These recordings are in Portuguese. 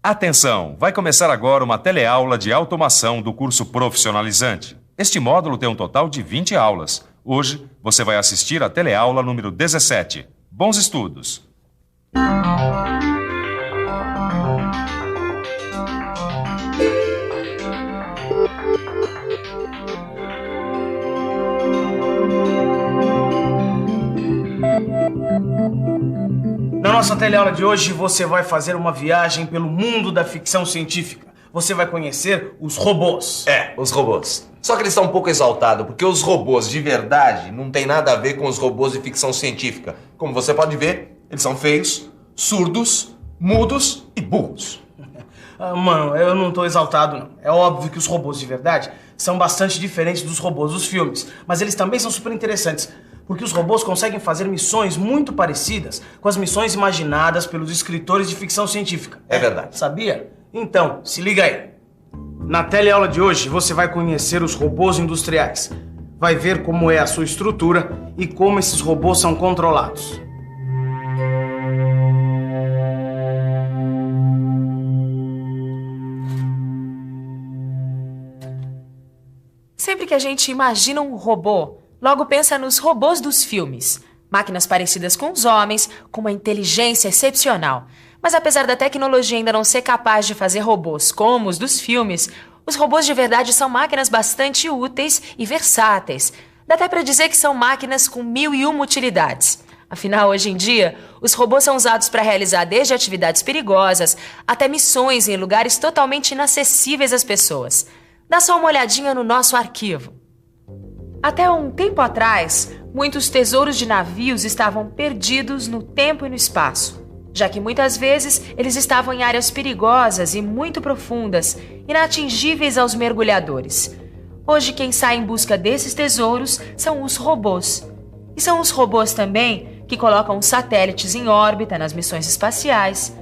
Atenção! Vai começar agora uma teleaula de automação do curso profissionalizante. Este módulo tem um total de 20 aulas. Hoje, você vai assistir a teleaula número 17. Bons estudos! Na nossa teleaula de hoje, você vai fazer uma viagem pelo mundo da ficção científica. Você vai conhecer os robôs. Os robôs. Só que eles estão um pouco exaltados, porque os robôs de verdade não tem nada a ver com os robôs de ficção científica. Como você pode ver, eles são feios, surdos, mudos e burros. Mano, eu não tô exaltado, não. É óbvio que os robôs de verdade são bastante diferentes dos robôs dos filmes, mas eles também são super interessantes, porque os robôs conseguem fazer missões muito parecidas com as missões imaginadas pelos escritores de ficção científica. É verdade. Sabia? Então, se liga aí. Na teleaula de hoje, você vai conhecer os robôs industriais. Vai ver como é a sua estrutura e como esses robôs são controlados. Sempre que a gente imagina um robô, logo pensa nos robôs dos filmes. Máquinas parecidas com os homens, com uma inteligência excepcional. Mas apesar da tecnologia ainda não ser capaz de fazer robôs como os dos filmes, os robôs de verdade são máquinas bastante úteis e versáteis. Dá até para dizer que são máquinas com 1001 utilidades. Afinal, hoje em dia, os robôs são usados para realizar desde atividades perigosas até missões em lugares totalmente inacessíveis às pessoas. Dá só uma olhadinha no nosso arquivo. Até um tempo atrás, muitos tesouros de navios estavam perdidos no tempo e no espaço, já que muitas vezes eles estavam em áreas perigosas e muito profundas, inatingíveis aos mergulhadores. Hoje quem sai em busca desses tesouros são os robôs. E são os robôs também que colocam satélites em órbita nas missões espaciais,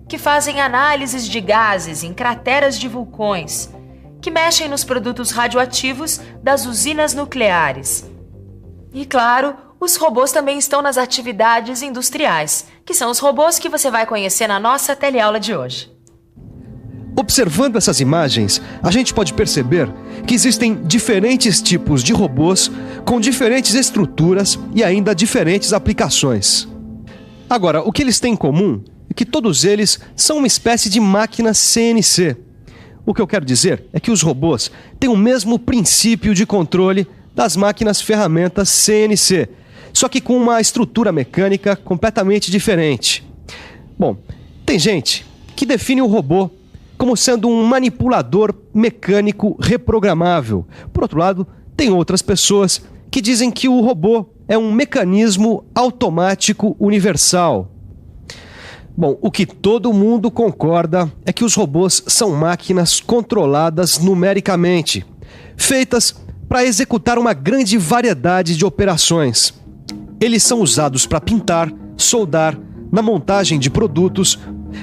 que fazem análises de gases em crateras de vulcões, que mexem nos produtos radioativos das usinas nucleares. E claro, os robôs também estão nas atividades industriais, que são os robôs que você vai conhecer na nossa teleaula de hoje. Observando essas imagens, a gente pode perceber que existem diferentes tipos de robôs com diferentes estruturas e ainda diferentes aplicações. Agora, o que eles têm em comum é que todos eles são uma espécie de máquina CNC. O que eu quero dizer é que os robôs têm o mesmo princípio de controle das máquinas ferramentas CNC, só que com uma estrutura mecânica completamente diferente. Bom, tem gente que define o robô como sendo um manipulador mecânico reprogramável. Por outro lado, tem outras pessoas que dizem que o robô é um mecanismo automático universal. Bom, o que todo mundo concorda é que os robôs são máquinas controladas numericamente, feitas para executar uma grande variedade de operações. Eles são usados para pintar, soldar, na montagem de produtos,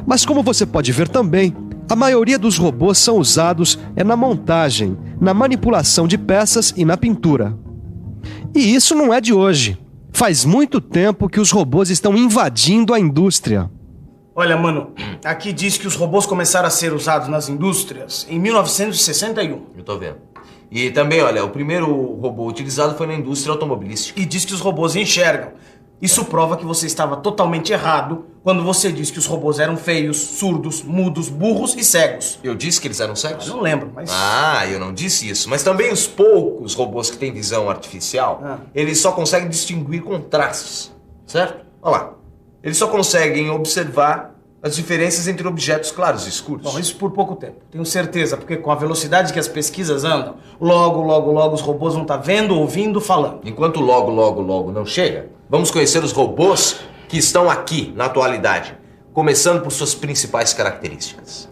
mas como você pode ver também, a maioria dos robôs são usados na montagem, na manipulação de peças e na pintura. E isso não é de hoje. Faz muito tempo que os robôs estão invadindo a indústria. Olha, mano, aqui diz que os robôs começaram a ser usados nas indústrias em 1961. Eu tô vendo. E também, olha, o primeiro robô utilizado foi na indústria automobilística. E diz que os robôs enxergam. Isso prova que você estava totalmente errado quando você disse que os robôs eram feios, surdos, mudos, burros e cegos. Eu disse que eles eram cegos? Eu não lembro, mas... Eu não disse isso. Mas também os poucos robôs que têm visão artificial, eles só conseguem distinguir contrastes, certo? Olha lá. Eles só conseguem observar as diferenças entre objetos claros e escuros. Bom, isso por pouco tempo. Tenho certeza, porque com a velocidade que as pesquisas andam, logo os robôs vão estar vendo, ouvindo, falando. Enquanto logo não chega, vamos conhecer os robôs que estão aqui na atualidade, começando por suas principais características.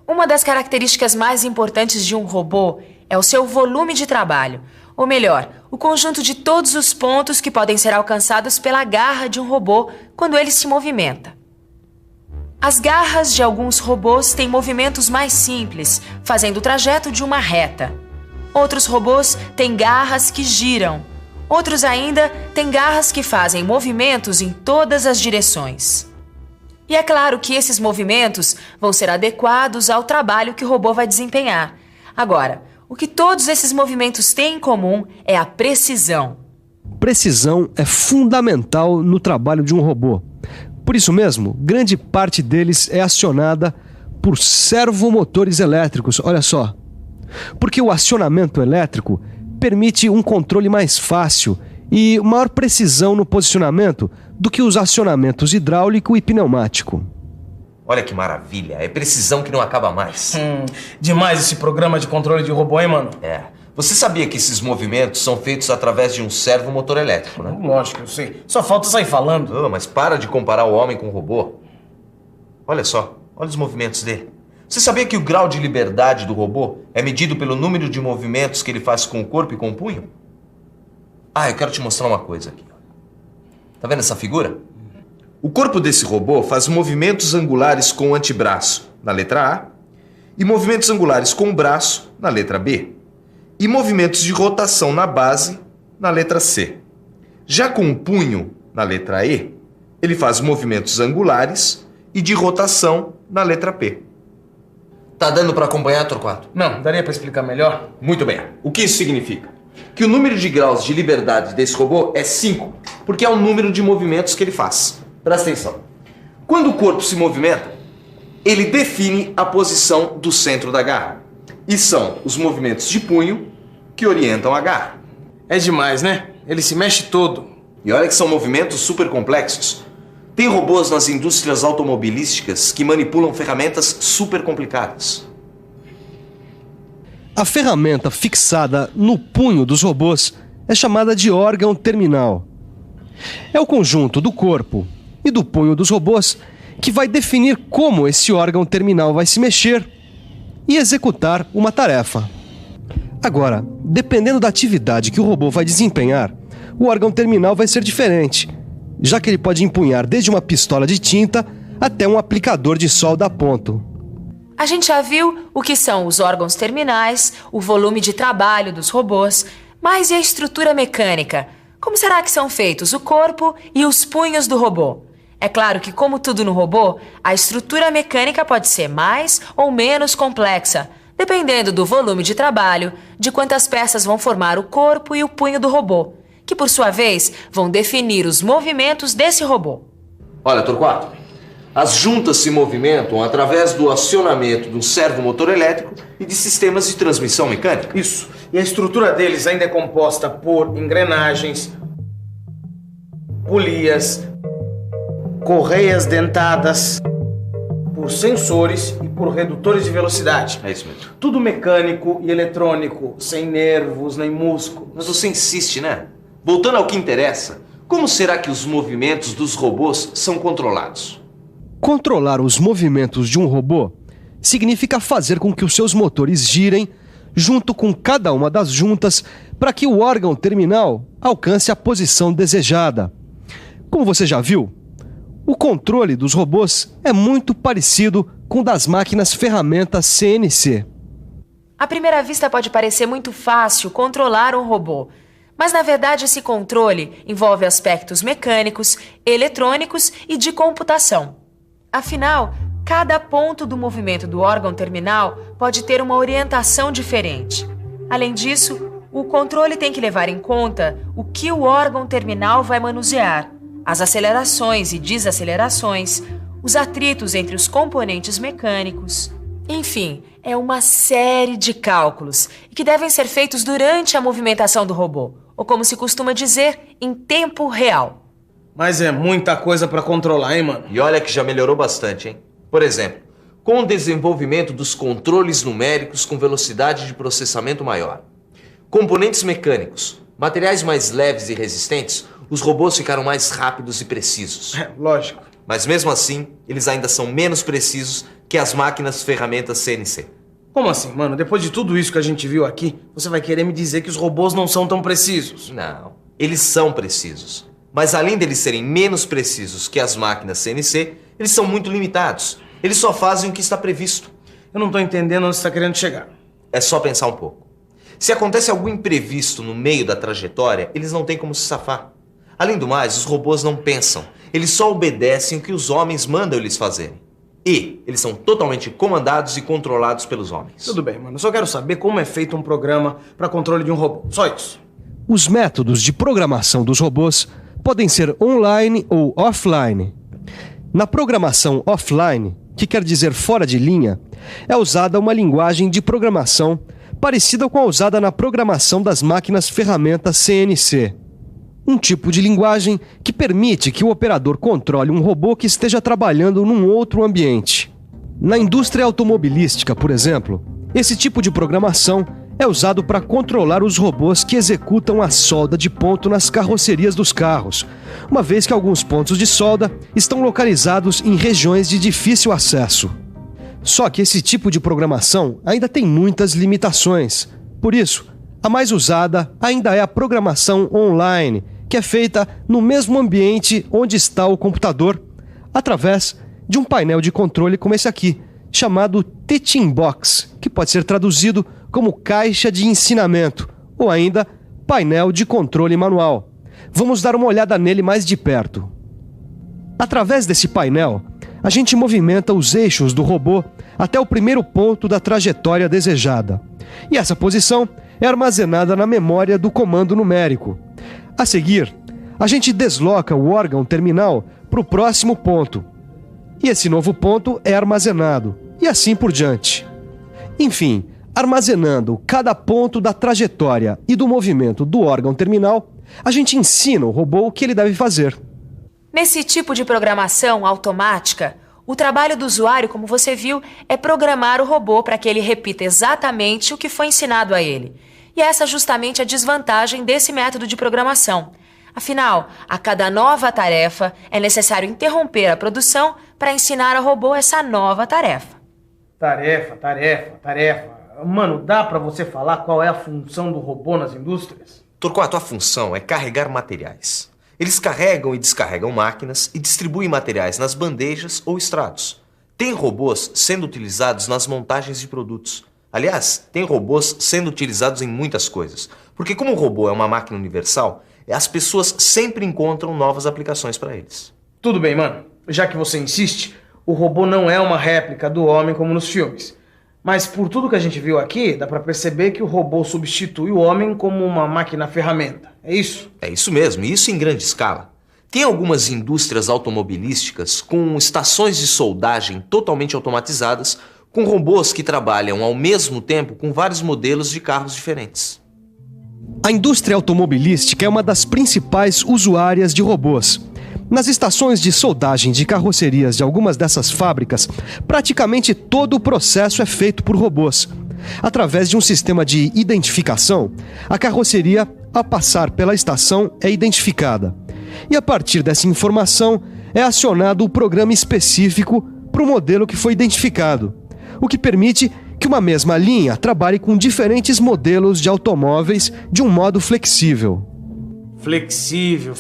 Uma das características mais importantes de um robô é o seu volume de trabalho. Ou melhor, o conjunto de todos os pontos que podem ser alcançados pela garra de um robô quando ele se movimenta. As garras de alguns robôs têm movimentos mais simples, fazendo o trajeto de uma reta. Outros robôs têm garras que giram. Outros ainda têm garras que fazem movimentos em todas as direções. E é claro que esses movimentos vão ser adequados ao trabalho que o robô vai desempenhar. Agora, o que todos esses movimentos têm em comum é a precisão. Precisão é fundamental no trabalho de um robô. Por isso mesmo, grande parte deles é acionada por servomotores elétricos, olha só. Porque o acionamento elétrico permite um controle mais fácil e maior precisão no posicionamento do que os acionamentos hidráulico e pneumático. Olha que maravilha, é precisão que não acaba mais. Demais esse programa de controle de robô, hein, mano? É. Você sabia que esses movimentos são feitos através de um servomotor elétrico, né? Lógico, eu sei. Só falta sair falando. Oh, mas para de comparar o homem com o robô. Olha só, olha os movimentos dele. Você sabia que o grau de liberdade do robô é medido pelo número de movimentos que ele faz com o corpo e com o punho? Ah, eu quero te mostrar uma coisa aqui. Tá vendo essa figura? O corpo desse robô faz movimentos angulares com o antebraço, na letra A, e movimentos angulares com o braço, na letra B, e movimentos de rotação na base, na letra C. Já com o punho, na letra E, ele faz movimentos angulares e de rotação, na letra P. Tá dando para acompanhar, Torquato? Não, daria para explicar melhor? Muito bem. O que isso significa? Que o número de graus de liberdade desse robô é 5, porque é o número de movimentos que ele faz. Presta atenção. Quando o corpo se movimenta, ele define a posição do centro da garra. E são os movimentos de punho que orientam a garra. É demais, né? Ele se mexe todo. E olha que são movimentos super complexos. Tem robôs nas indústrias automobilísticas que manipulam ferramentas super complicadas. A ferramenta fixada no punho dos robôs é chamada de órgão terminal. É o conjunto do corpo e do punho dos robôs que vai definir como esse órgão terminal vai se mexer e executar uma tarefa. Agora, dependendo da atividade que o robô vai desempenhar, o órgão terminal vai ser diferente, já que ele pode empunhar desde uma pistola de tinta até um aplicador de solda a ponto. A gente já viu o que são os órgãos terminais, o volume de trabalho dos robôs, mas e a estrutura mecânica? Como será que são feitos o corpo e os punhos do robô? É claro que, como tudo no robô, a estrutura mecânica pode ser mais ou menos complexa, dependendo do volume de trabalho, de quantas peças vão formar o corpo e o punho do robô, que por sua vez vão definir os movimentos desse robô. Olha, Torquato, as juntas se movimentam através do acionamento do servomotor elétrico e de sistemas de transmissão mecânica. Isso. E a estrutura deles ainda é composta por engrenagens, polias, correias dentadas, por sensores e por redutores de velocidade. É isso mesmo. Tudo mecânico e eletrônico, sem nervos nem músculos. Mas você insiste, né? Voltando ao que interessa, como será que os movimentos dos robôs são controlados? Controlar os movimentos de um robô significa fazer com que os seus motores girem junto com cada uma das juntas para que o órgão terminal alcance a posição desejada. Como você já viu, o controle dos robôs é muito parecido com o das máquinas ferramentas CNC. À primeira vista pode parecer muito fácil controlar um robô, mas na verdade esse controle envolve aspectos mecânicos, eletrônicos e de computação. Afinal, cada ponto do movimento do órgão terminal pode ter uma orientação diferente. Além disso, o controle tem que levar em conta o que o órgão terminal vai manusear, as acelerações e desacelerações, os atritos entre os componentes mecânicos. Enfim, é uma série de cálculos que devem ser feitos durante a movimentação do robô, ou como se costuma dizer, em tempo real. Mas é muita coisa pra controlar, hein, mano? E olha que já melhorou bastante, hein? Por exemplo, com o desenvolvimento dos controles numéricos com velocidade de processamento maior, componentes mecânicos, materiais mais leves e resistentes, os robôs ficaram mais rápidos e precisos. É, lógico. Mas mesmo assim, eles ainda são menos precisos que as máquinas ferramentas CNC. Como assim, mano? Depois de tudo isso que a gente viu aqui, você vai querer me dizer que os robôs não são tão precisos? Não, eles são precisos. Mas além deles serem menos precisos que as máquinas CNC, eles são muito limitados. Eles só fazem o que está previsto. Eu não tô entendendo onde você está querendo chegar. É só pensar um pouco. Se acontece algum imprevisto no meio da trajetória, eles não têm como se safar. Além do mais, os robôs não pensam. Eles só obedecem o que os homens mandam eles fazerem. E eles são totalmente comandados e controlados pelos homens. Tudo bem, mano. Eu só quero saber como é feito um programa para controle de um robô. Só isso. Os métodos de programação dos robôs podem ser online ou offline. Na programação offline, que quer dizer fora de linha, é usada uma linguagem de programação parecida com a usada na programação das máquinas ferramentas CNC. Um tipo de linguagem que permite que o operador controle um robô que esteja trabalhando num outro ambiente. Na indústria automobilística, por exemplo, esse tipo de programação é usado para controlar os robôs que executam a solda de ponto nas carrocerias dos carros, uma vez que alguns pontos de solda estão localizados em regiões de difícil acesso. Só que esse tipo de programação ainda tem muitas limitações. Por isso, a mais usada ainda é a programação online, que é feita no mesmo ambiente onde está o computador, através de um painel de controle como esse aqui, chamado Teaching Box, que pode ser traduzido como caixa de ensinamento, ou ainda painel de controle manual. Vamos dar uma olhada nele mais de perto. Através desse painel, a gente movimenta os eixos do robô até o primeiro ponto da trajetória desejada. E essa posição é armazenada na memória do comando numérico. A seguir, a gente desloca o órgão terminal para o próximo ponto. E esse novo ponto é armazenado, e assim por diante. Enfim, armazenando cada ponto da trajetória e do movimento do órgão terminal, a gente ensina o robô o que ele deve fazer. Nesse tipo de programação automática, o trabalho do usuário, como você viu, é programar o robô para que ele repita exatamente o que foi ensinado a ele. E essa é justamente a desvantagem desse método de programação. Afinal, a cada nova tarefa, é necessário interromper a produção para ensinar ao robô essa nova tarefa. Tarefa. Mano, dá pra você falar qual é a função do robô nas indústrias? Torquato, a função é carregar materiais. Eles carregam e descarregam máquinas e distribuem materiais nas bandejas ou estrados. Tem robôs sendo utilizados nas montagens de produtos. Aliás, tem robôs sendo utilizados em muitas coisas. Porque como o robô é uma máquina universal, as pessoas sempre encontram novas aplicações para eles. Tudo bem, mano. Já que você insiste, o robô não é uma réplica do homem como nos filmes. Mas por tudo que a gente viu aqui, dá pra perceber que o robô substitui o homem como uma máquina-ferramenta. É isso? É isso mesmo, e isso em grande escala. Tem algumas indústrias automobilísticas com estações de soldagem totalmente automatizadas, com robôs que trabalham ao mesmo tempo com vários modelos de carros diferentes. A indústria automobilística é uma das principais usuárias de robôs. Nas estações de soldagem de carrocerias de algumas dessas fábricas, praticamente todo o processo é feito por robôs. Através de um sistema de identificação, a carroceria, ao passar pela estação, é identificada. E a partir dessa informação, é acionado o programa específico para o modelo que foi identificado, o que permite que uma mesma linha trabalhe com diferentes modelos de automóveis de um modo flexível. Flexível.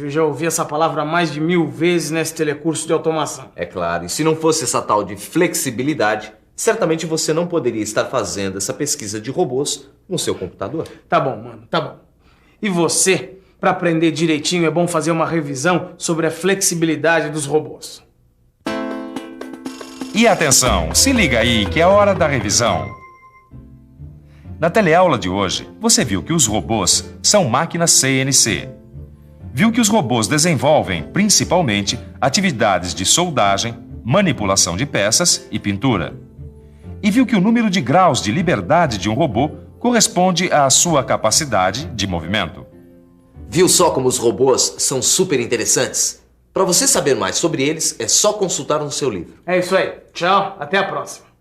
Já ouvi essa palavra mais de 1000 vezes nesse telecurso de automação. É claro, e se não fosse essa tal de flexibilidade, certamente você não poderia estar fazendo essa pesquisa de robôs no seu computador. Tá bom, mano, tá bom. E você, para aprender direitinho, é bom fazer uma revisão sobre a flexibilidade dos robôs. E atenção, se liga aí que é hora da revisão. Na teleaula de hoje, você viu que os robôs são máquinas CNC. Viu que os robôs desenvolvem, principalmente, atividades de soldagem, manipulação de peças e pintura. E viu que o número de graus de liberdade de um robô corresponde à sua capacidade de movimento. Viu só como os robôs são super interessantes? Para você saber mais sobre eles, é só consultar no seu livro. É isso aí. Tchau, até a próxima.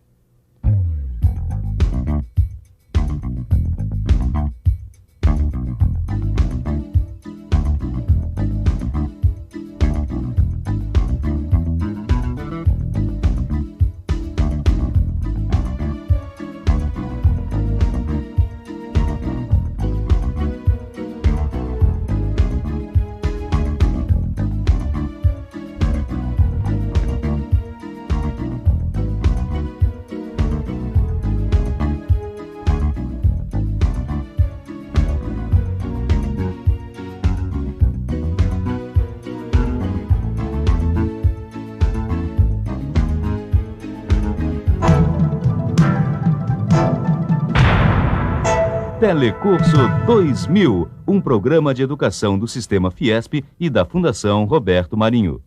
Telecurso 2000, um programa de educação do Sistema Fiesp e da Fundação Roberto Marinho.